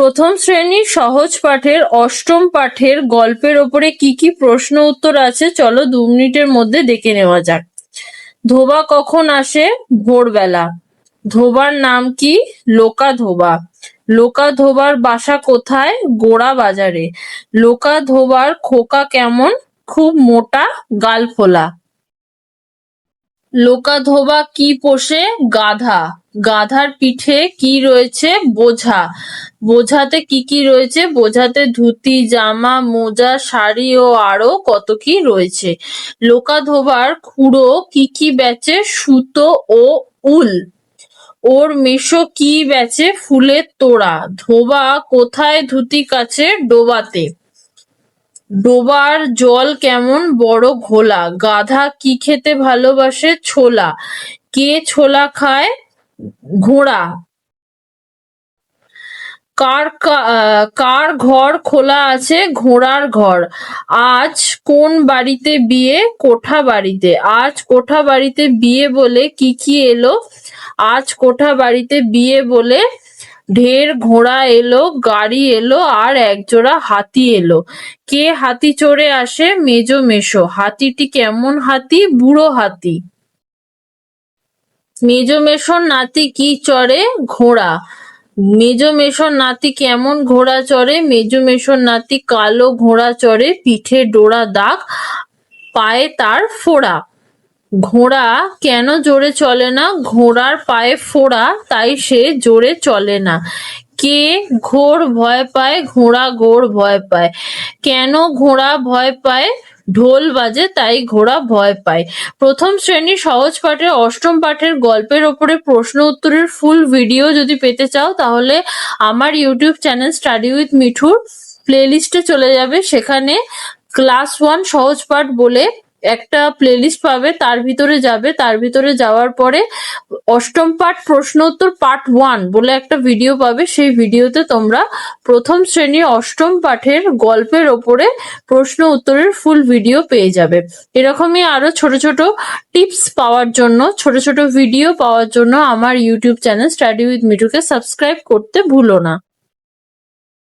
প্রথম শ্রেণীর সহজ পাঠের অষ্টম পাঠের গল্পের ওপরে কি কি প্রশ্ন উত্তর আছে চলো 2 মিনিটের মধ্যে দেখে নেওয়া যাক। ধোবা কখন আসে? ভোরবেলা। ধোবার নাম কি? লোকা ধোবা। লোকা ধোবার বাসা কোথায়? গোড়া বাজারে। লোকা ধোবার খোকা কেমন? খুব মোটা, গাল ফোলা। লোকা ধোবা কি পোষে? গাধা। গাধার পিঠে কি রয়েছে? বোঝা। বোঝাতে কি কি রয়েছে? বোঝাতে ধুতি, জামা, মোজা, শাড়ি ও আরো কত কি রয়েছে। লোকা ধোবার খুড়ো কি কি বেচে? সুতো ও উল। ওর মেশো কি বেচে? ফুলের তোড়া। ধোবা কোথায় ধুতি কাচে? ডোবাতে। ডোবার জল কেমন? বড় ঘোলা। গাধা কি খেতে ভালোবাসে? ছোলা। কে ছোলা খায়? ঘোড়া। কার ঘর খোলা আছে? ঘোড়ার ঘর। আজ কোন বাড়িতে বিয়ে? কোঠা বাড়িতে। আজ কোঠা বাড়িতে বিয়ে বলে কি কি এলো? আজ কোঠা বাড়িতে বিয়ে বলে ঢের ঘোড়া এলো, গাড়ি এলো আর একজোড়া হাতি এলো। কে হাতি চড়ে আসে? মেজো মেশো। হাতিটি কেমন হাতি? বুড়ো হাতি। মেজো মেশোর নাতি কি চড়ে? ঘোড়া। মেজো মেশোর নাতি কেমন ঘোড়া চড়ে? মেজো মেশোর নাতি কালো ঘোড়া চড়ে, পিঠে ডোরা দাগ, পায়ে তার ফোড়া। ঘোড়া কেন জোরে চলে না? ঘোড়ার পায়ে ফোড়া, তাই সে জোরে চলে না। কে ঘোর ভয় পায়? ঘোড়া ঘোর ভয় পায়। কেন ঘোড়া ভয় পায়? ঢোল বাজে তাই ঘোড়া ভয় পায়। প্রথম শ্রেণীর সহজ পাঠের অষ্টম পাঠের গল্পের ওপরে প্রশ্ন উত্তরের ফুল ভিডিও যদি পেতে চাও তাহলে আমার ইউটিউব চ্যানেল স্টাডি উইথ মিঠুর প্লেলিস্টে চলে যাবে। সেখানে ক্লাস 1 সহজ পাঠ বলে একটা প্লেলিস্ট পাবে, তার ভিতরে যাবে। তার ভিতরে যাওয়ার পরে অষ্টম পাঠ প্রশ্ন উত্তর পার্ট 1 বলে একটা ভিডিও পাবে। সেই ভিডিওতে তোমরা প্রথম শ্রেণীর অষ্টম পাঠের গল্পের ওপরে প্রশ্ন উত্তরের ফুল ভিডিও পেয়ে যাবে। এরকমই আরো ছোট ছোট টিপস পাওয়ার জন্য, ছোট ছোট ভিডিও পাওয়ার জন্য আমার ইউটিউব চ্যানেল স্টাডি উইথ মিঠুকে সাবস্ক্রাইব করতে ভুলো না।